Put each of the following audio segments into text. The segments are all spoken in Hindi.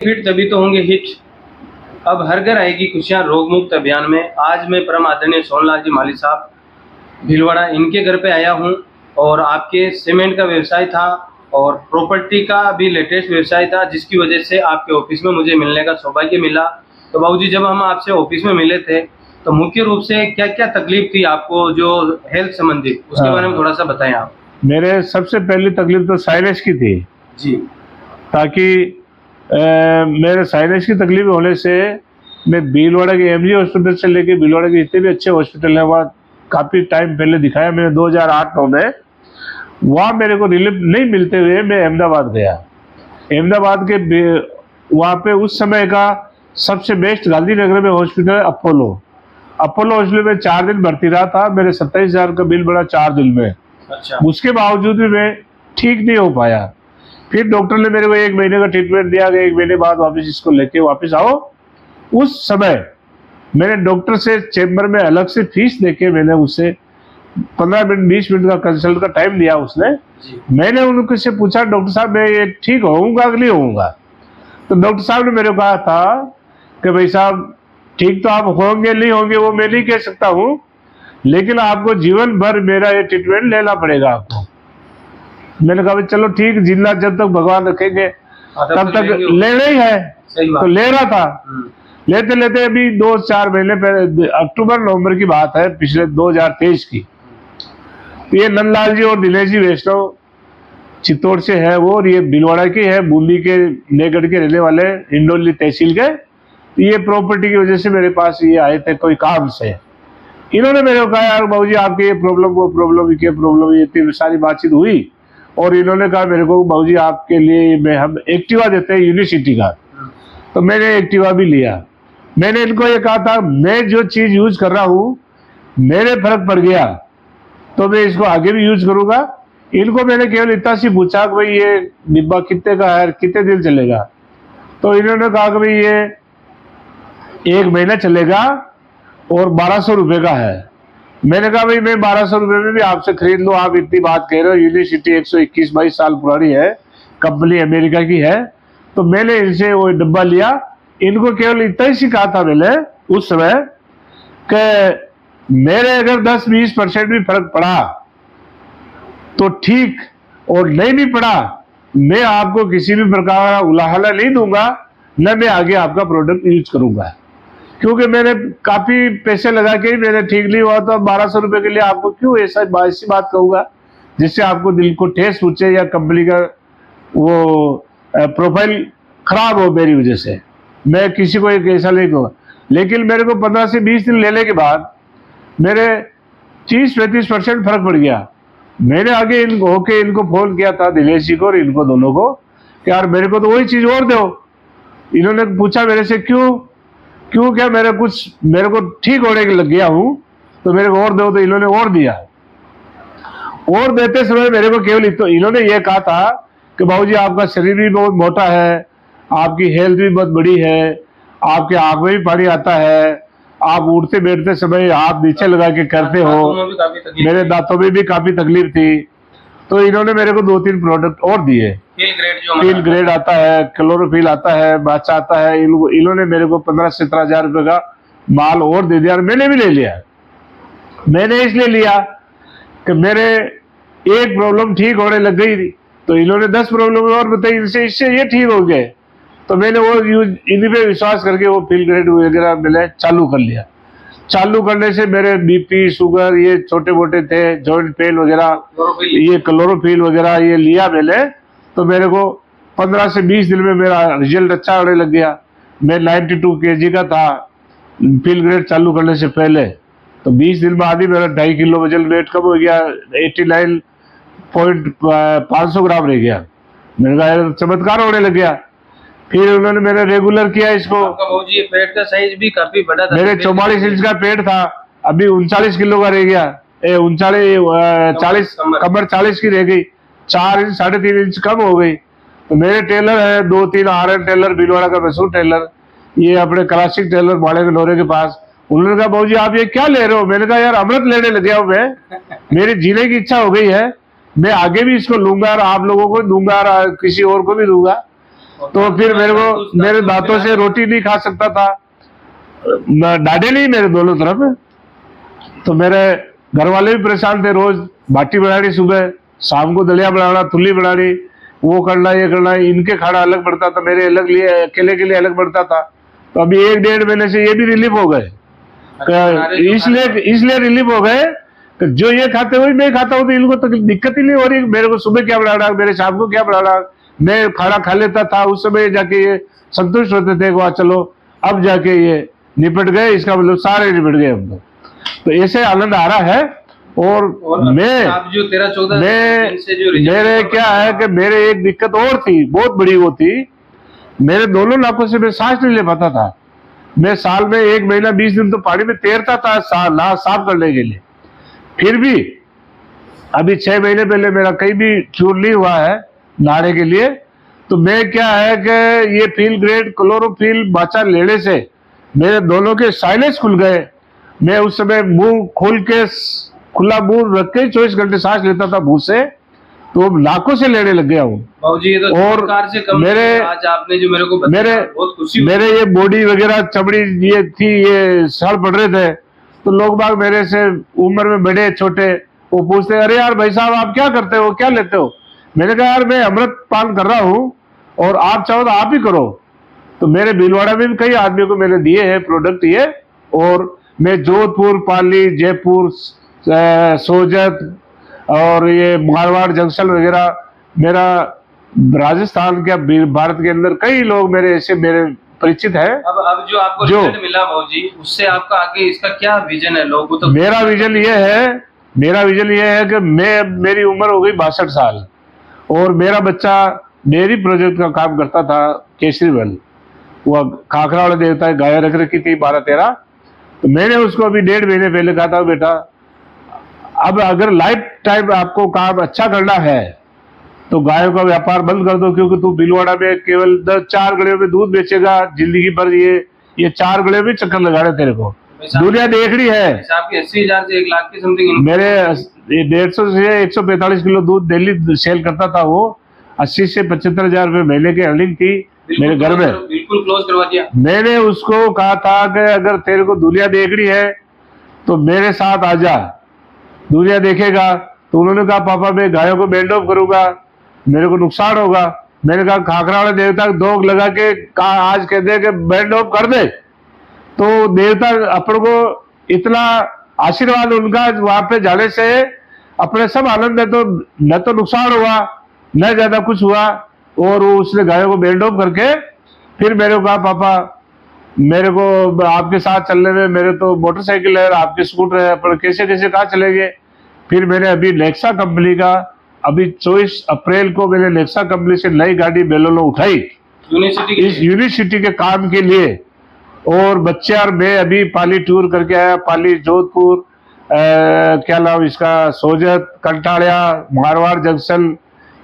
फिट तभी तो होंगे हिट। अब हर घर आएगी खुशियाँ रोग मुक्त अभियान में आज मैं परम आदरणीय सोनलाल जी माली साहब भीलवाड़ा इनके घर पे आया हूँ और आपके सीमेंट का व्यवसाय था और प्रॉपर्टी का भी लेटेस्ट व्यवसाय था जिसकी वजह से आपके ऑफिस में मुझे मिलने का सौभाग्य मिला। तो बाबूजी जब हम आपसे ऑफिस में मिले थे तो मुख्य रूप से क्या क्या तकलीफ थी आपको जो हेल्थ संबंधित उसके बारे में थोड़ा सा बताएं आप। मेरे सबसे पहली तकलीफ तो साइनस की थी जी। ताकि मेरे साइनस की तकलीफ होने से मैं भीलवाड़ा के एमजी हॉस्पिटल से लेके भीलवाड़ा के जितने भी अच्छे हॉस्पिटल हैं वहाँ काफ़ी टाइम पहले दिखाया मैंने 2008-9 में। वहाँ मेरे को रिलीफ नहीं मिलते हुए मैं अहमदाबाद गया। अहमदाबाद के वहाँ पे उस समय का सबसे बेस्ट गांधीनगर में हॉस्पिटल है अपोलो हॉस्पिटल में 4 दिन भर्ती रहा था। मेरे 27,000 का बिल बना 4 दिन में। अच्छा। उसके बावजूद भी मैं ठीक नहीं हो पाया। फिर डॉक्टर ने मेरे को 1 महीने का ट्रीटमेंट दिया कि 1 महीने बाद वापस इसको लेके वापस आओ। उस समय मैंने डॉक्टर से चेम्बर में अलग से फीस देके मैंने उससे 15 मिनट 20 मिनट का कंसल्ट का टाइम दिया उसने। मैंने उनसे पूछा डॉक्टर साहब मैं ये ठीक होऊंगा कि नहीं होऊंगा। तो डॉक्टर साहब ने मेरे को कहा था कि भाई साहब ठीक तो आप होंगे नहीं होंगे वो मैं नहीं कह सकता हूँ, लेकिन आपको जीवन भर मेरा ये ट्रीटमेंट लेना पड़ेगा आपको। मैंने कहा चलो ठीक, जिंदा जब तक भगवान रखेंगे तब तक लेना ही है। तो ले रहा था। लेते लेते अभी 2-4 महीने पहले अक्टूबर नवंबर की बात है पिछले 2023 की। तो ये नंदलाल जी और दिनेश जी वैष्णव चित्तौड़ से है वो, और ये भीलवाड़ा के है, बूंदी के नेगढ़ के रहने वाले, इंडोली तहसील के। ये प्रॉपर्टी की वजह से मेरे पास ये आए थे कोई काम से। इन्होंने मेरे को कहा यार बाबूजी आपके ये प्रॉब्लम वो प्रॉब्लम ये प्रॉब्लम, ये इतनी सारी बातचीत हुई और इन्होंने कहा मेरे को बाबूजी आपके लिए हम एक्टिवा देते हैं यूनिसिटी का। तो मैंने एक्टिवा भी लिया। मैंने इनको ये कहा था मैं जो चीज यूज कर रहा हूँ मेरे फर्क पड़ गया तो मैं इसको आगे भी यूज करूंगा। इनको मैंने केवल इतना सी पूछा कि भाई ये डिब्बा कितने का है, कितने दिन चलेगा। तो इन्होंने कहा कि भाई ये 1 महीना चलेगा और 1200 रुपये का है। मैंने कहा भाई मैं 1200 रुपये में भी आपसे खरीद लूँ, आप इतनी बात कह रहे हो। यूनिसिटी 121-22 साल पुरानी है, कंपनी अमेरिका की है। तो मैंने इनसे वो डब्बा लिया। इनको केवल इतना ही कहा था मैंने उस समय कि मेरे अगर 10-20% भी फर्क पड़ा तो ठीक, और नहीं भी पड़ा मैं आपको किसी भी प्रकार का उलाहना नहीं दूंगा, न मैं आगे आपका प्रोडक्ट यूज करूंगा। क्योंकि मैंने काफी पैसे लगा के ही मैंने ठीक नहीं हुआ तो 1200 रुपये के लिए आपको क्यों ऐसी बात कहूंगा जिससे आपको दिल को ठेस पूछे या कंपनी का वो प्रोफाइल खराब हो मेरी वजह से। मैं किसी को एक ऐसा नहीं कहूँगा। लेकिन मेरे को 15 से 20 दिन लेने के बाद मेरे 30-35% फर्क पड़ गया। मैंने आगे इनको फोन किया था दिनेश जी को और इनको दोनों को कि यार मेरे को तो वही चीज और दो। इन्होंने पूछा मेरे से क्यों क्या मेरे को ठीक होने के लग गया हूं तो मेरे को और दो। तो इन्होंने और दिया। और देते समय मेरे को केवल तो इन्होंने ये कहा था कि बाबूजी आपका शरीर भी बहुत मोटा है, आपकी हेल्थ भी बहुत बड़ी है, आपके आंख में भी पानी आता है, आप उठते बैठते समय हाथ नीचे लगा के करते हो। मेरे दांतों में भी काफी तकलीफ थी। तो इन्होंने मेरे को 2-3 प्रोडक्ट और दिए। फील ग्रेड आता है, क्लोरोफिल आता है, बाचा आता है। इन्होंने मेरे को 15 से 17 हजार रुपए का माल और दे दिया और मैंने भी ले लिया। मैंने इसलिए लिया कि मेरे एक प्रॉब्लम ठीक होने लग गई थी तो इन्होंने 10 प्रॉब्लम और बताई, इससे ये ठीक हो गए। तो मैंने वो इन्हीं पे विश्वास करके वो फील ग्रेड वगैरह मैंने चालू कर लिया। चालू करने से मेरे बीपी शुगर ये छोटे मोटे थे, जॉइंट पेन वगैरह, ये क्लोरोफिल वगैरह ये लिया मैंने। तो मेरे को 15 से 20 दिन में मेरा रिजल्ट अच्छा होने लग गया। मैं 92 kg का था फील ग्रेड चालू करने से पहले। तो 20 दिन बाद ही मेरा 2.5 किलो वजन वेट कम हो गया, 89.500 ग्राम रह गया। मैंने कहा चमत्कार होने लग गया। फिर उन्होंने मैंने रेगुलर किया इसको। ये पेट का साइज भी काफी बड़ा था। मेरे 44 इंच का पेट था, अभी 39 किलो का रह गया। 40 कमर 40 की रह गई, 4 इंच 3.5 इंच कम हो गई। तो मेरे टेलर है 2-3 RN टेलर, भीलवाड़ा का मशहूर टेलर, ये अपने क्लासिक टेलर बाड़े के नोरे के पास। उन्होंने कहा बाबूजी आप ये क्या ले रहे हो। मैंने कहा यार अमृत लेने लग गया हूं मैं, मेरी जीने की इच्छा हो गई है, मैं आगे भी इसको लूंगा और आप लोगों को दूंगा और किसी और को भी दूंगा। तो फिर मेरे दांतों से रोटी नहीं खा सकता था, डांटे नहीं मेरे दोनों तरफ। तो मेरे घर वाले भी परेशान थे, रोज बाटी बनानी, सुबह शाम को दलिया बनाना, थुल्ली बनानी, वो करना ये करना। इनके खाना अलग पड़ता था, मेरे अलग लिए, अकेले के लिए अलग पड़ता था। तो अभी 1-1.5 महीने से ये भी रिलीफ हो गए। इसलिए रिलीफ हो गए कि जो ये खाते वही मैं खाता हूँ, तो इनको तो दिक्कत ही नहीं हो रही। मेरे को सुबह क्या बनाना, मेरे शाम को क्या बनाना, मैं खाना खा लेता था। उस समय जाके ये संतुष्ट होते थे, वाह चलो अब जाके ये निपट गए, इसका मतलब सारे निपट गए हम लोग। तो ऐसे आनंद आ रहा है। और मैं आप जो 13-14 मेरे क्या है कि मेरे एक दिक्कत और थी, बहुत बड़ी वो थी, मेरे दोनों नाकों से मैं सांस नहीं ले पाता था। मैं साल में 1 महीना 20 दिन तो पानी में तैरता था साफ करने के लिए। फिर भी अभी 6 महीने पहले मेरा कहीं भी क्यूर नहीं हुआ है नहाने के लिए। तो मैं क्या है कि ये फील ग्रेड क्लोरोफिल बाचा लेने से मेरे दोनों के साइलेंस खुल गए। मैं उस समय मुंह खोल के, खुला मुंह रख के 24 घंटे सांस लेता था मुंह से, तो नाकों से लेने लग गया हूँ। बाबूजी, ये तो और से कम आज आपने जो मेरे को बताया, बहुत खुशी मेरे ये बॉडी वगैरह चमड़ी ये थी, ये सड़ पड़ रहे थे। तो लोग बाग मेरे से उम्र में बड़े छोटे वो पूछते, अरे यार भाई साहब आप क्या करते हो, क्या लेते हो? मैंने कहा यार मैं अमृत पान कर रहा हूँ और आप चाहो तो आप ही करो। तो मेरे भीलवाड़ा में भी कई आदमियों को मैंने दिए हैं प्रोडक्ट ये। और मैं जोधपुर, पाली, जयपुर, सोजत और ये मारवाड़ जंक्शन वगैरह, मेरा राजस्थान के, भारत के अंदर कई लोग मेरे ऐसे मेरे परिचित है। अब जो आपको रिजल्ट मिला भाऊजी, उससे आपका आगे इसका क्या विजन है? लोगों तो मेरा विजन ये है कि मेरी उम्र हो गई 62 साल और मेरा बच्चा डेयरी प्रोजेक्ट का काम करता था केसरीवल, वो खाखरा वाले देवता गाय रख रखी थी 12-13। तो मैंने उसको अभी 1.5 महीने पहले कहा था, बेटा अब अगर लाइफ टाइम आपको काम अच्छा करना है तो गायों का व्यापार बंद कर दो, क्योंकि तू भीलवाड़ा में केवल 4 गड़ियों में दूध बेचेगा जिंदगी भर। ये 4 गड़ियों में चक्कर लगा रहे तेरे को, दुनिया देख रही है। आपकी 80,000 से 1 लाख की समथिंग मेरे 150 से 145 किलो दूध डेली सेल करता था वो। 80 से 75,000 रुपए महीने की अर्निंग थी मेरे घर में। बिल्कुल क्लोज करवा दिया। मैंने उसको कहा था कि अगर तेरे को दुनिया देखनी है तो मेरे साथ आ जा, दुनिया देखेगा। तो उन्होंने कहा पापा मैं गायों को बेल्ड ऑफ करूंगा, मेरे को नुकसान होगा। मैंने कहा खाखरा वाले देवता दोग लगा के कहा आज कह दे कि बेल्ड ऑफ कर दे, तो देवता अपन को इतना आशीर्वाद उनका वहां पे जाने से अपने सब आनंद है। तो न तो नुकसान हुआ न ज्यादा कुछ हुआ। और उसने गायों को बेल्ड ऑफ करके फिर मेरे को कहा पापा मेरे को आपके साथ चलने में, मेरे तो मोटरसाइकिल है, आपके स्कूटर है, पर कैसे कैसे कहाँ चलेंगे। फिर मैंने अभी नेक्सा कंपनी का, अभी 24 अप्रैल को मैंने नेक्सा कंपनी से नई गाड़ी बेलोनो उठाई इस यूनिवर्सिटी के काम के लिए। और बच्चे और मैं अभी पाली टूर करके आया, पाली, जोधपुर, क्या नाम इसका, सोजत, कंटाड़िया, मारवाड़ जंक्शन,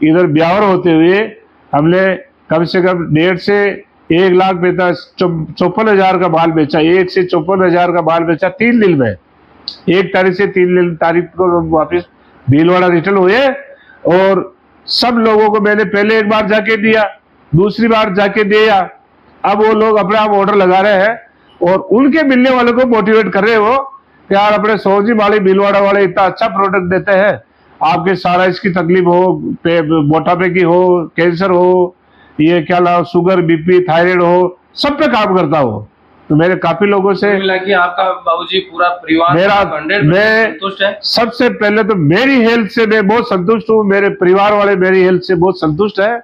इधर ब्यावर होते हुए हमने कम से कम 1.5 से 1,54,000 का माल बेचा। 1 से 54,000 का माल बेचा 3 दिन में। 1 तारीख से 3 तारीख को वापस भीलवाड़ा रिटर्न हुए। और सब लोगों को मैंने पहले एक बार जाके दिया, दूसरी बार जाके दिया, अब वो लोग अपने आप ऑर्डर लगा रहे हैं और उनके मिलने वालों को मोटिवेट कर रहे हो कि यार अपने सोजी वाले भीलवाड़ा वाले इतना अच्छा प्रोडक्ट देते हैं, आपके सारा इसकी तकलीफ हो, मोटापे की हो, कैंसर हो, ये क्या नाम, शुगर, बीपी, थायराइड हो, सब पे काम करता हो। तो मेरे काफी लोगों से मिला कि आपका बाबूजी पूरा परिवार मैं संतुष्ट है। सबसे पहले तो मेरी हेल्थ से मैं बहुत संतुष्ट हूँ, मेरे परिवार वाले मेरी हेल्थ से बहुत संतुष्ट है।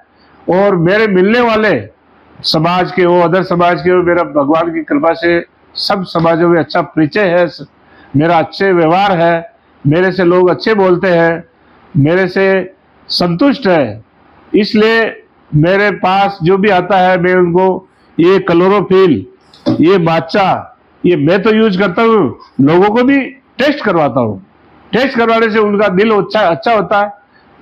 और मेरे मिलने वाले समाज के हो, अदर समाज के हो, मेरा भगवान की कृपा से सब समाजों में अच्छा परिचय है, मेरा अच्छे व्यवहार है, मेरे से लोग अच्छे बोलते हैं, मेरे से संतुष्ट है। इसलिए मेरे पास जो भी आता है मैं उनको ये क्लोरोफिल, ये बाचा, ये मैं तो यूज करता हूँ, लोगों को भी टेस्ट करवाता हूँ। टेस्ट करवाने से उनका दिल अच्छा होता है।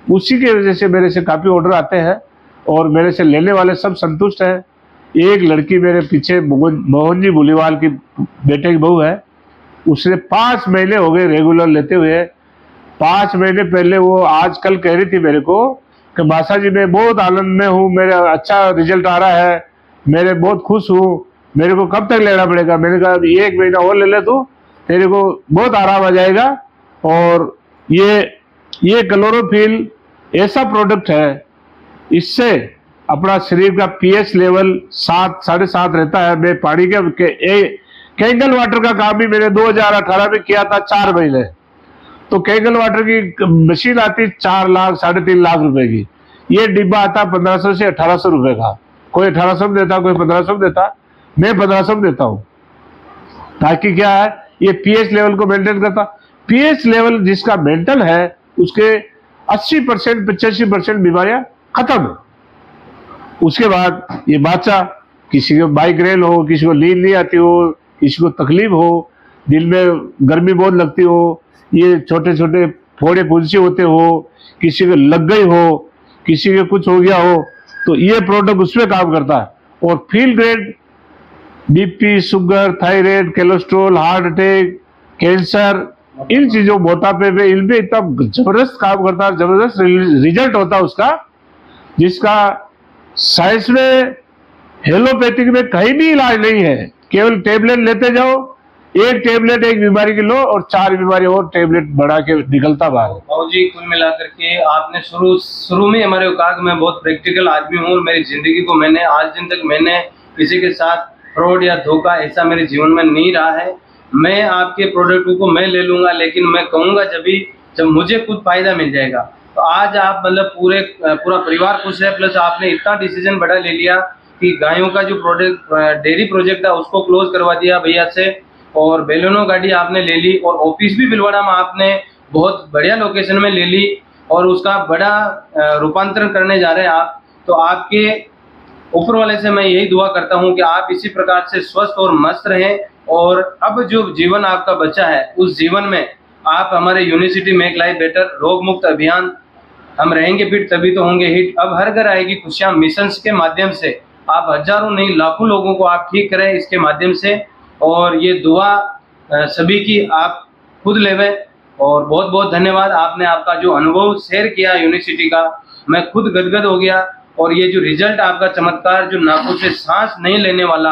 उसी की वजह से मेरे से काफी ऑर्डर आते हैं और मेरे से लेने वाले सब संतुष्ट हैं। एक लड़की मेरे पीछे मोहन जी बुलीवाल की बेटे की बहू है, उसने 5 महीने हो गए रेगुलर लेते हुए। 5 महीने पहले वो आज कल कह रही थी मेरे को कि मासा जी मैं बहुत आनंद में हूँ, मेरा अच्छा रिजल्ट आ रहा है, मेरे बहुत खुश हूँ, मेरे को कब तक लेना पड़ेगा? मैंने कहा ये 1 महीना और ले ले तो तेरे को बहुत आराम आ जाएगा। और ये क्लोरोफिल ऐसा प्रोडक्ट है, इससे अपना शरीर का पीएच लेवल 7 7.5 रहता है। मैं पानी के कैंगल वाटर का काम भी मैंने 2018 में किया था 4 महीने। तो कैंगल वाटर की मशीन आती 4 लाख 3.5 लाख रुपए की, ये डिब्बा आता 1500 से 1800 रुपए का। कोई 1800 में देता, कोई 1500 में देता, मैं 1500 में देता हूं। ताकि क्या है, ये पीएच लेवल को मेंटेन करता। पीएच लेवल जिसका मेंटल है उसके 80% 85% बीमारियां खत्म है। उसके बाद ये बाचा, किसी को माइग्रेन हो, किसी को नींद नहीं आती हो, किसी को तकलीफ हो, दिल में गर्मी बहुत लगती हो, ये छोटे छोटे फोड़े फुंसी होते हो, किसी को लग गई हो, किसी को कुछ हो गया हो, तो ये प्रोडक्ट उसमें काम करता है। और फील grade BP, sugar, thyroid, cholesterol, heart attack, cancer, इन चीजों, मोटापे पे, इनपे इतना जबरदस्त काम करता है, जबरदस्त रिजल्ट होता है उसका, जिसका साइंस में, हेलोपैथिक में कहीं भी इलाज नहीं है। केवल टेबलेट लेते जाओ, एक टेबलेट एक बीमारी की लो और 4 बीमारी और टेबलेट बढ़ा के निकलता बाहर। बाबू जी, कुल मिलाकर के आपने शुरू में हमारे को कहा कि मैं बहुत प्रैक्टिकल आदमी हूँ और मेरी जिंदगी को मैंने आज दिन तक मैंने किसी के साथ फ्रॉड या धोखा ऐसा मेरे जीवन में नहीं रहा है। मैं आपके प्रोडक्ट को मैं ले लूंगा, लेकिन मैं कहूँगा जब मुझे खुद फायदा मिल जाएगा। तो आज आप मतलब पूरा परिवार खुश है, प्लस आपने इतना डिसीजन बड़ा ले लिया कि गायों का जो प्रोडक्ट डेयरी प्रोजेक्ट था उसको क्लोज करवा दिया भैया से, और बेलोनो गाड़ी आपने ले ली, और ऑफिस भी भिलवाड़ा में आपने बहुत बढ़िया लोकेशन में ले ली, और उसका बड़ा रूपांतरण करने जा रहे हैं आप। तो आपके ऊपर वाले से मैं यही दुआ करता हूं कि आप इसी प्रकार से स्वस्थ और मस्त रहें, और अब जो जीवन आपका बचा है उस जीवन में आप हमारे यूनिवर्सिटी मेक लाइफ बेटर रोग मुक्त अभियान, हम रहेंगे फिट तभी तो होंगे हिट, अब हर घर आएगी खुशियां मिशन के माध्यम से आप हजारों नहीं लाखों लोगों को आप ठीक करें इसके माध्यम से। और ये दुआ सभी की आप खुद लेवें। और बहुत बहुत धन्यवाद, आपने आपका जो अनुभव शेयर किया यूनिवर्सिटी का, मैं खुद गदगद हो गया। और ये जो रिजल्ट आपका चमत्कार, जो नाकों से सांस नहीं लेने वाला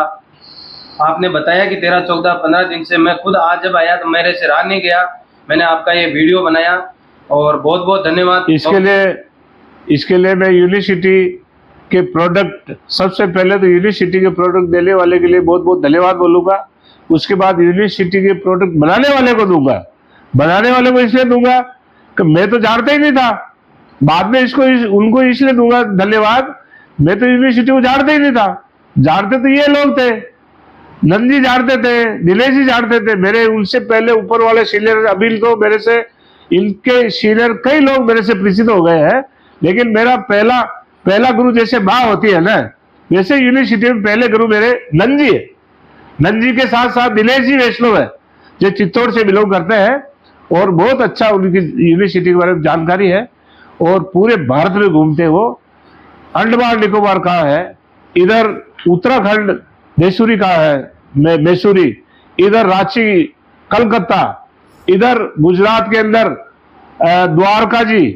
आपने बताया कि 13 14 15 दिन से, मैं खुद आज जब आया तो मेरे से रहा नहीं गया, मैंने आपका ये वीडियो बनाया, और बहुत बहुत धन्यवाद इसके लिए मैं यूनिवर्सिटी के प्रोडक्ट, सबसे पहले तो यूनिवर्सिटी के प्रोडक्ट देने वाले के लिए बहुत बहुत धन्यवाद बोलूंगा। उसके बाद यूनिवर्सिटी के प्रोडक्ट बनाने वाले को दूंगा। बनाने वाले को इसलिए दूंगा कि मैं तो जानता ही नहीं था, बाद में उनको इसलिए दूंगा धन्यवाद, मैं तो यूनिवर्सिटी को जानता ही नहीं था। जानते तो ये लोग थे, नंद जी जानते थे, दिनेश जी जानते थे, मेरे उनसे पहले ऊपर वाले सीनियर, अभी तो मेरे से इनके सीनियर कई लोग मेरे से परिचित हो गए हैं। लेकिन मेरा पहला गुरु जैसे माँ होती है ना, वैसे यूनिवर्सिटी में पहले गुरु मेरे नंद जी है। नंद जी के साथ साथ दिनेश जी वैष्णव है, जो चित्तौड़ से बिलोंग करते हैं, और बहुत अच्छा उनकी यूनिवर्सिटी के बारे में जानकारी है, और पूरे भारत में घूमते हो। अंडमान निकोबार कहाँ है, इधर उत्तराखंड मैसूरी कहाँ है, मैसूरी, इधर रांची, कलकत्ता, इधर गुजरात के अंदर द्वारका जी,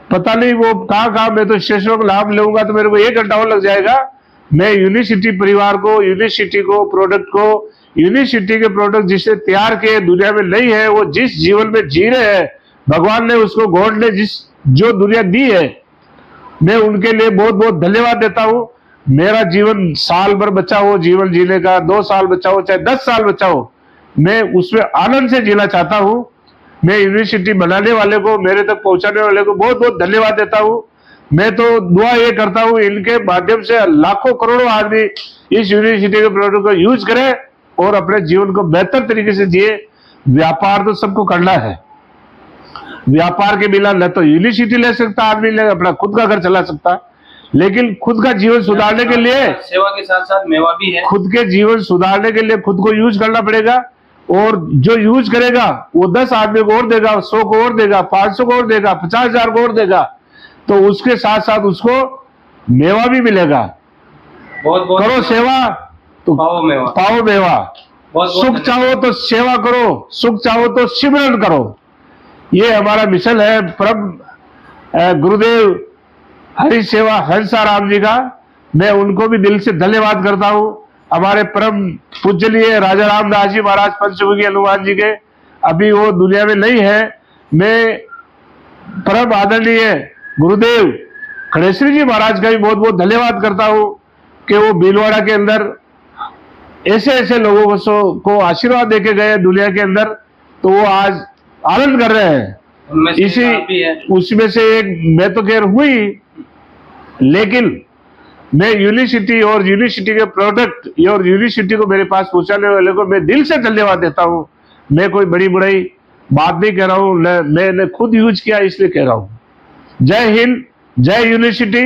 पता नहीं वो कहाँ, मैं तो स्टेशनों का नाम लूंगा तो मेरे को 1 घंटा और लग जाएगा। मैं यूनिवर्सिटी परिवार को, यूनिवर्सिटी को, प्रोडक्ट को, यूनिवर्सिटी के प्रोडक्ट जिसने तैयार किए दुनिया में नहीं है, वो जिस जीवन में जी रहे हैं, भगवान ने उसको, गॉड ने जो दुनिया दी है, मैं उनके लिए बहुत बहुत धन्यवाद देता हूं। मेरा जीवन साल भर बचा हो जीवन जीने का, 2 साल बचा हो, चाहे 10 साल बचा हो, मैं उसमें आनंद से जीना चाहता हूं। मैं यूनिवर्सिटी बनाने वाले को, मेरे तक पहुंचाने वाले को बहुत बहुत धन्यवाद देता हूं। मैं तो दुआ ये करता हूं, इनके माध्यम से लाखों करोड़ों आदमी इस यूनिवर्सिटी के प्रोडक्ट को यूज करें और अपने जीवन को बेहतर तरीके से जिए। व्यापार तो सबको करना है, व्यापार के बिना न तो यूनिवर्सिटी ले सकता आदमी, ले अपना खुद का घर चला सकता, लेकिन खुद का जीवन सुधारने के लिए, सेवा के साथ साथ मेवा भी है, खुद के जीवन सुधारने के लिए खुद को यूज करना पड़ेगा। और जो यूज करेगा वो 10 आदमी को और देगा, 100 को और देगा, 500 को और देगा, 50,000 को और देगा, तो उसके साथ साथ उसको मेवा भी मिलेगा। बहुत बहुत करो सेवा तो पाओ मेवा। सुख चाहो तो सेवा करो, सुख चाहो तो सिमरन करो। ये हमारा मिशन है। परम गुरुदेव हरिसेवा हंसाराम जी का मैं उनको भी दिल से धन्यवाद करता हूँ। हमारे परम पूजनीय राजा रामदास जी महाराज पंचमुखी हनुमान जी के अभी वो दुनिया में नहीं है। मैं परम आदरणीय गुरुदेव खड़ेश्वरी जी महाराज का भी बहुत बहुत धन्यवाद करता हूँ कि वो भीलवाड़ा के अंदर ऐसे ऐसे लोगों को आशीर्वाद देके गए दुनिया के अंदर, तो वो आज आनंद कर रहे हैं। उनमें से इसी एक आप भी हैं। उसमें से एक मैं तो खैर हुई, लेकिन मैं यूनिवर्सिटी और यूनिवर्सिटी के प्रोडक्ट और यूनिवर्सिटी को मेरे पास पहुंचाने वाले को मैं दिल से धन्यवाद देता हूं। मैं कोई बड़ी बड़ी बात नहीं कह रहा हूं, मैंने खुद यूज किया इसलिए कह रहा हूं। जय हिंद, जय यूनिवर्सिटी।